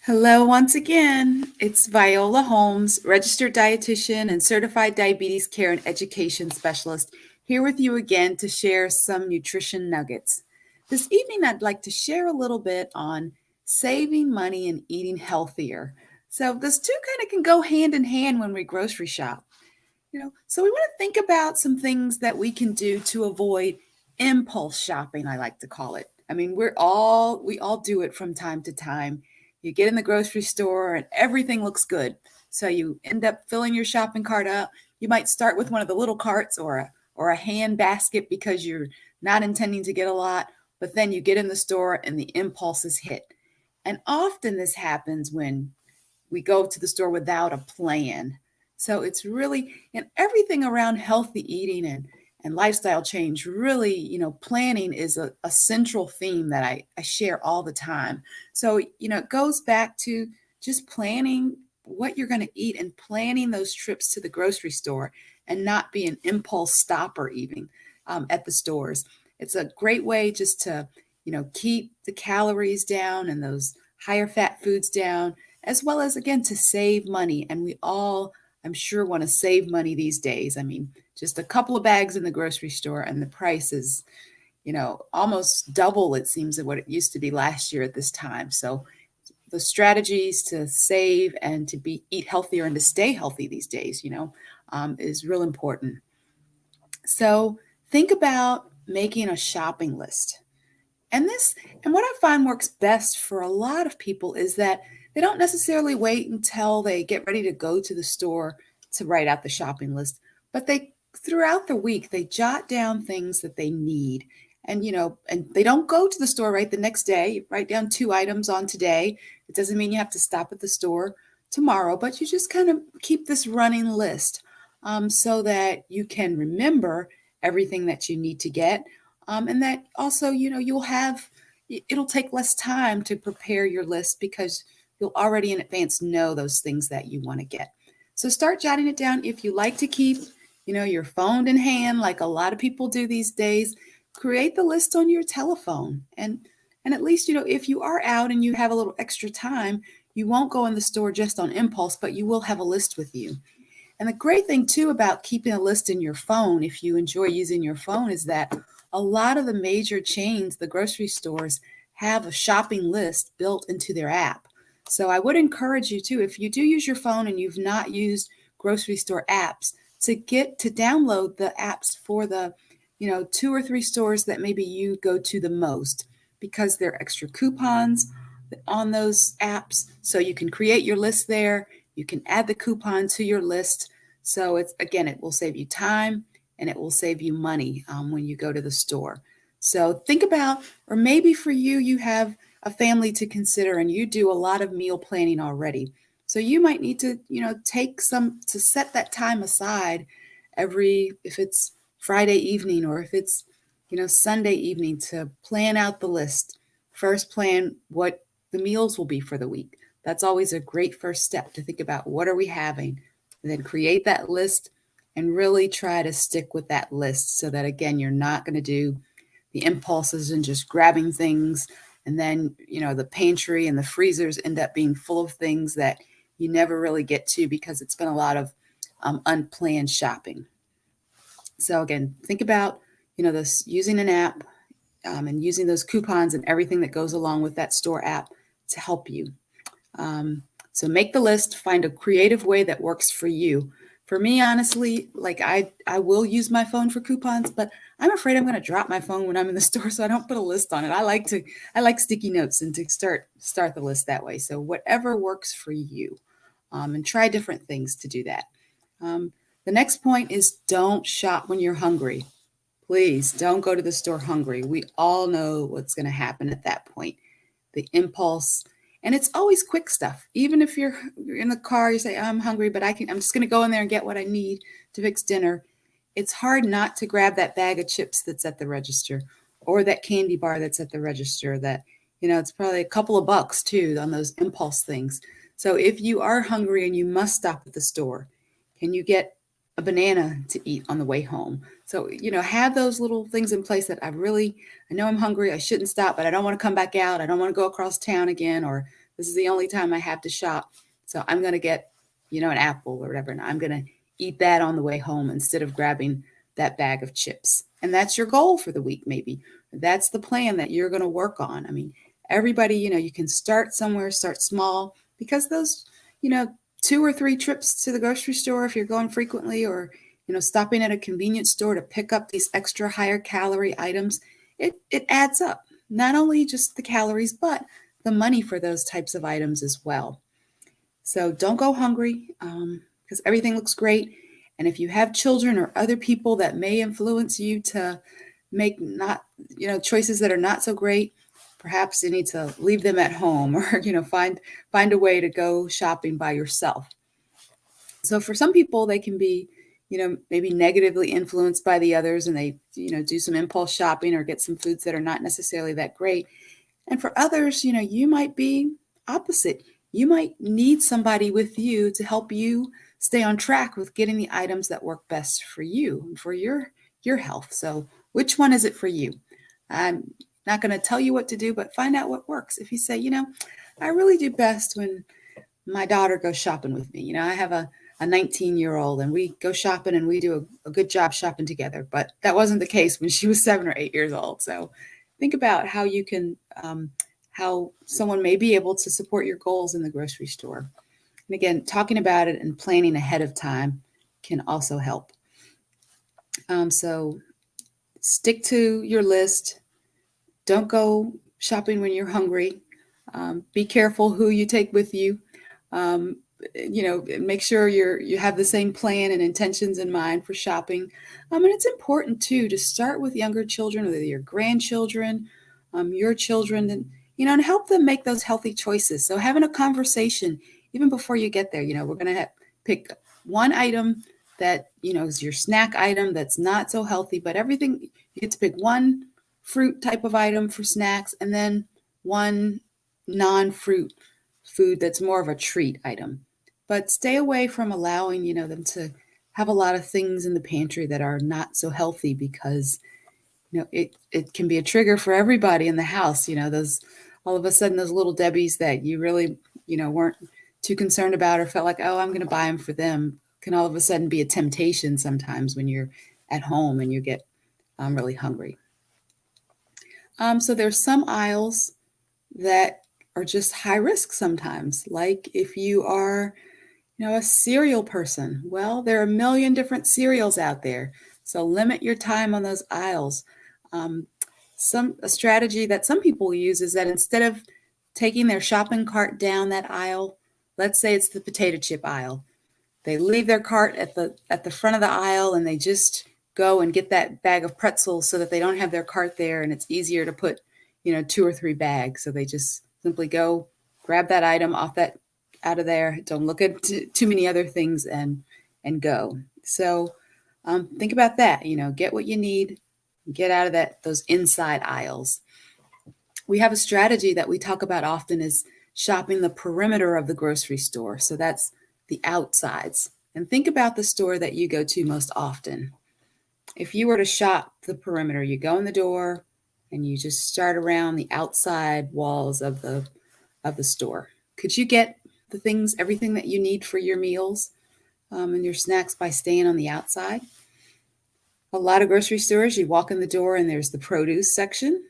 Hello, once again. It's Viola Holmes, registered dietitian and certified diabetes care and education specialist, here with you again to share some nutrition nuggets. This evening, I'd like to share a little bit on saving money and eating healthier. So, those two kind of can go hand in hand when we grocery shop. So we want to think about some things that we can do to avoid impulse shopping, I like to call it. I mean, we all do it from time to time. You get in the grocery store and everything looks good. So you end up filling your shopping cart up. You might start with one of the little carts or a hand basket because you're not intending to get a lot, but then you get in the store and the impulses hit. And often this happens when we go to the store without a plan. So it's really, and everything around healthy eating and lifestyle change, really, planning is a central theme that I share all the time. So, it goes back to just planning what you're going to eat and planning those trips to the grocery store and not be an impulse stopper even at the stores. It's a great way just to, keep the calories down and those higher fat foods down, as well as, again, to save money. And we all, I'm sure, want to save money these days. I mean, just a couple of bags in the grocery store and the price is, almost double, it seems, of what it used to be last year at this time. So the strategies to save and to eat healthier and to stay healthy these days, is real important. So think about making a shopping list. And what I find works best for a lot of people is that they don't necessarily wait until they get ready to go to the store to write out the shopping list, but they throughout the week they jot down things that they need. And they don't go to the store right the next day. You write down 2 items on today. It doesn't mean you have to stop at the store tomorrow, but you just kind of keep this running list so that you can remember everything that you need to get, and that also, it'll take less time to prepare your list because you'll already in advance know those things that you want to get. So start jotting it down. If you like to keep, your phone in hand, like a lot of people do these days, create the list on your telephone. And at least, if you are out and you have a little extra time, you won't go in the store just on impulse, but you will have a list with you. And the great thing too about keeping a list in your phone, if you enjoy using your phone, is that a lot of the major chains, the grocery stores, have a shopping list built into their app. So I would encourage you too, if you do use your phone and you've not used grocery store apps, to download the apps for the, 2 or 3 stores that maybe you go to the most, because there are extra coupons on those apps. So you can create your list there. You can add the coupon to your list. So it will save you time and it will save you money when you go to the store. So think about, or maybe for you, you have a family to consider and you do a lot of meal planning already. So you might need to, to set that time aside if it's Friday evening or if it's, Sunday evening, to plan out the list. First, plan what the meals will be for the week. That's always a great first step, to think about what are we having, and then create that list and really try to stick with that list so that, again, you're not going to do the impulses and just grabbing things. And then, the pantry and the freezers end up being full of things that you never really get to because it's been a lot of unplanned shopping. So again, think about, this using an app, and using those coupons and everything that goes along with that store app to help you. So make the list, find a creative way that works for you. For me, honestly, like I will use my phone for coupons, but I'm afraid I'm going to drop my phone when I'm in the store, so I don't put a list on it. I like sticky notes and to start the list that way. So whatever works for you, and try different things to do that. The next point is, don't shop when you're hungry. Please don't go to the store hungry. We all know what's going to happen at that point. The impulse, and it's always quick stuff. Even if you're in the car, you say, I'm hungry, but I'm just going to go in there and get what I need to fix dinner. It's hard not to grab that bag of chips that's at the register, or that candy bar that's at the register that, it's probably a couple of bucks too on those impulse things. So if you are hungry and you must stop at the store, can you get a banana to eat on the way home? So, have those little things in place that I know I'm hungry, I shouldn't stop, but I don't want to come back out. I don't want to go across town again, or This is the only time I have to shop. So I'm going to get, an apple or whatever, and I'm going to eat that on the way home instead of grabbing that bag of chips. And that's your goal for the week, maybe. That's the plan that you're going to work on. I mean, everybody, you can start somewhere, start small, because those, 2 or 3 trips to the grocery store, if you're going frequently, or, stopping at a convenience store to pick up these extra higher calorie items, it adds up. Not only just the calories, but the money for those types of items as well. So don't go hungry because everything looks great. And if you have children or other people that may influence you to make not, choices that are not so great, perhaps you need to leave them at home or, find a way to go shopping by yourself. So for some people, they can be, maybe negatively influenced by the others, and they, do some impulse shopping or get some foods that are not necessarily that great. And for others, you might be opposite. You might need somebody with you to help you stay on track with getting the items that work best for you and for your health. So which one is it for you? I'm not going to tell you what to do, but find out what works. If you say, I really do best when my daughter goes shopping with me. I have a 19-year-old, and we go shopping and we do a good job shopping together. But that wasn't the case when she was 7 or 8 years old. So think about how you can, how someone may be able to support your goals in the grocery store. And again, talking about it and planning ahead of time can also help. So stick to your list. Don't go shopping when you're hungry. Be careful who you take with you. Make sure you have the same plan and intentions in mind for shopping. And it's important too to start with younger children, whether your grandchildren, your children, and help them make those healthy choices. So having a conversation even before you get there, we're going to pick one item that, is your snack item that's not so healthy, but everything, you get to pick one fruit type of item for snacks and then one non-fruit food that's more of a treat item. But stay away from allowing, them to have a lot of things in the pantry that are not so healthy, because, it can be a trigger for everybody in the house. Those, all of a sudden, those little Debbies that you really, weren't too concerned about or felt like, oh, I'm going to buy them for them, can all of a sudden be a temptation sometimes when you're at home and you get really hungry. So there's some aisles that are just high risk sometimes. Like if you are, a cereal person, well, there are a million different cereals out there. So limit your time on those aisles. A strategy that some people use is that instead of taking their shopping cart down that aisle, let's say it's the potato chip aisle, they leave their cart at the front of the aisle and they just go and get that bag of pretzels so that they don't have their cart there, and it's easier to put, 2 or 3 bags. So they just simply go grab that item out of there. Don't look at too many other things and go. So think about that. Get what you need, get out of those inside aisles. We have a strategy that we talk about often is shopping the perimeter of the grocery store. So that's the outsides. And think about the store that you go to most often. If you were to shop the perimeter, you go in the door and you just start around the outside walls of the store. Could you get everything that you need for your meals and your snacks by staying on the outside? A lot of grocery stores, you walk in the door and there's the produce section.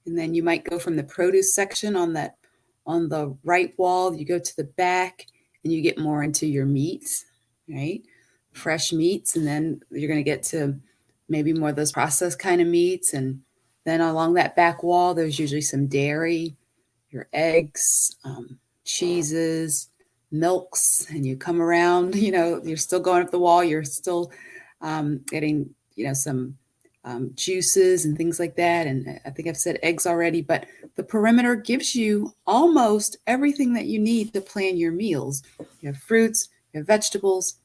And then you might go from the produce section on the right wall, you go to the back and you get more into your meats, right? Fresh meats. And then you're going to get to maybe more of those processed kind of meats. And then along that back wall, there's usually some dairy, your eggs, cheeses, milks, and you come around, you're still going up the wall. You're still getting, some juices and things like that. And I think I've said eggs already, but the perimeter gives you almost everything that you need to plan your meals. You have fruits, you have vegetables,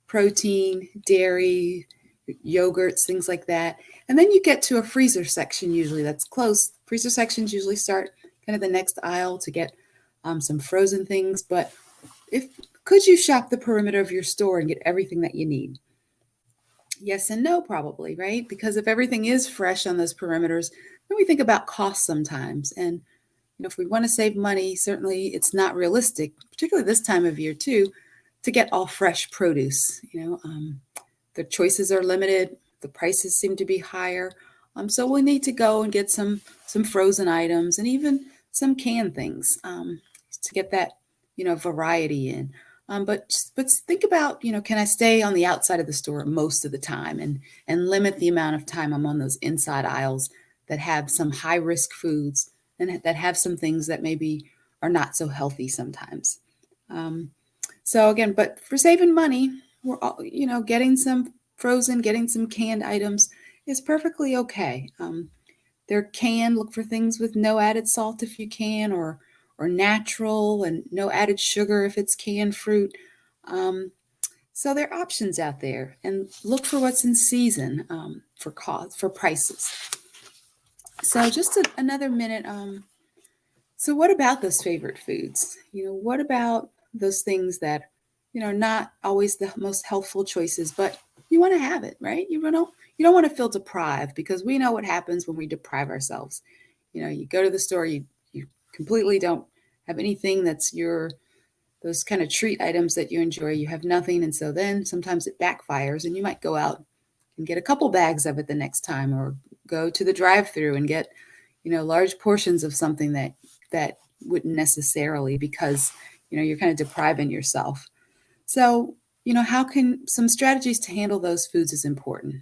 protein, dairy, yogurts, things like that. And then you get to a freezer section usually that's close. Freezer sections usually start kind of the next aisle to get some frozen things. But could you shop the perimeter of your store and get everything that you need? Yes and no, probably, right? Because if everything is fresh on those perimeters, then we think about cost sometimes. And if we want to save money, certainly it's not realistic, particularly this time of year too, to get all fresh produce. The choices are limited. The prices seem to be higher. So we'll need to go and get some frozen items and even some canned things to get that variety in. But think about, can I stay on the outside of the store most of the time and limit the amount of time I'm on those inside aisles that have some high risk foods and that have some things that maybe are not so healthy sometimes. So again, but for saving money, we're all, getting some frozen, getting some canned items is perfectly okay. There can look for things with no added salt if you can, or natural and no added sugar if it's canned fruit. So there are options out there, and look for what's in season for prices. So just another minute. So what about those favorite foods? What about those things that, not always the most healthful choices, but you want to have it, right? You don't want to feel deprived, because we know what happens when we deprive ourselves. You go to the store, you completely don't have anything that's those kind of treat items that you enjoy. You have nothing. And so then sometimes it backfires, and you might go out and get a couple bags of it the next time, or go to the drive-through and get, large portions of something that wouldn't necessarily, because, you're kind of depriving yourself. So, how can some strategies to handle those foods is important.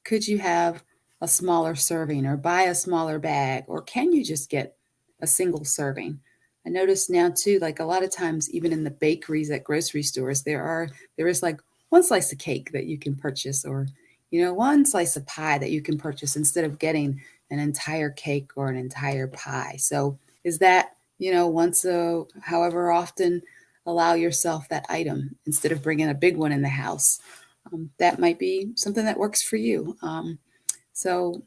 Could you have a smaller serving, or buy a smaller bag, or can you just get a single serving? I notice now too, like a lot of times, even in the bakeries at grocery stores, there is like one slice of cake that you can purchase, or, one slice of pie that you can purchase instead of getting an entire cake or an entire pie. So is that, once however often, allow yourself that item instead of bringing a big one in the house. That might be something that works for you. So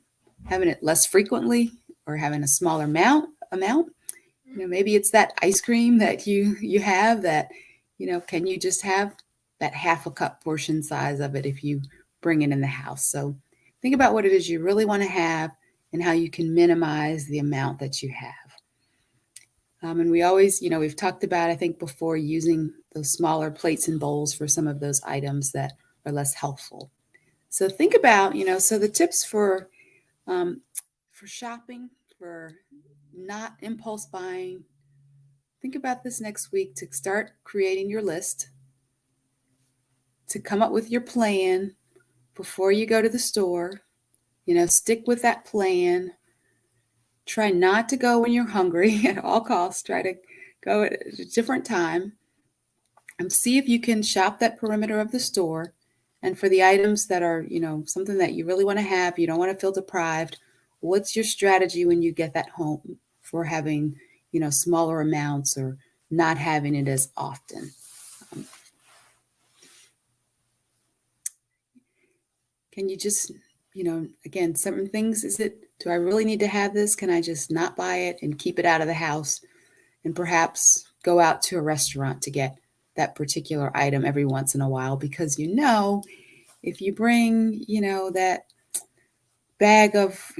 having it less frequently, or having a smaller amount, maybe it's that ice cream that you have that, can you just have that half a cup portion size of it if you bring it in the house? So think about what it is you really want to have and how you can minimize the amount that you have. And we always, we've talked about, I think before, using those smaller plates and bowls for some of those items that are less healthful. So think about, so the tips for shopping, for not impulse buying. Think about this next week to start creating your list, to come up with your plan before you go to the store. Stick with that plan. Try not to go when you're hungry at all costs. Try to go at a different time, and see if you can shop that perimeter of the store. And for the items that are, something that you really want to have, you don't want to feel deprived, what's your strategy when you get that home for having, smaller amounts, or not having it as often? Can you just, again, certain things, do I really need to have this? Can I just not buy it and keep it out of the house, and perhaps go out to a restaurant to get that particular item every once in a while? Because, if you bring, that bag of,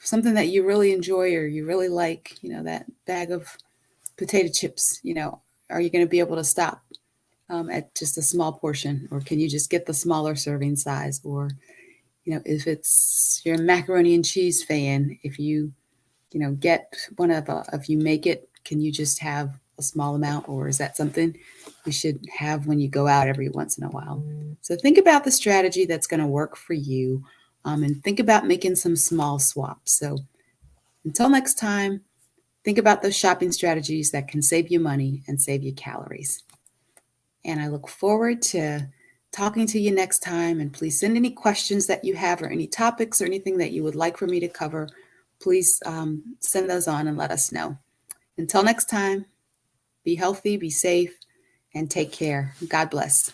something that you really enjoy or you really like, that bag of potato chips, are you going to be able to stop at just a small portion, or can you just get the smaller serving size? Or, if you're a macaroni and cheese fan, if you, get one if you make it, can you just have a small amount, or is that something you should have when you go out every once in a while? So think about the strategy that's going to work for you, and think about making some small swaps. So until next time, think about those shopping strategies that can save you money and save you calories. And I look forward to talking to you next time. And please send any questions that you have, or any topics or anything that you would like for me to cover. Please send those on and let us know. Until next time, be healthy, be safe, and take care. God bless.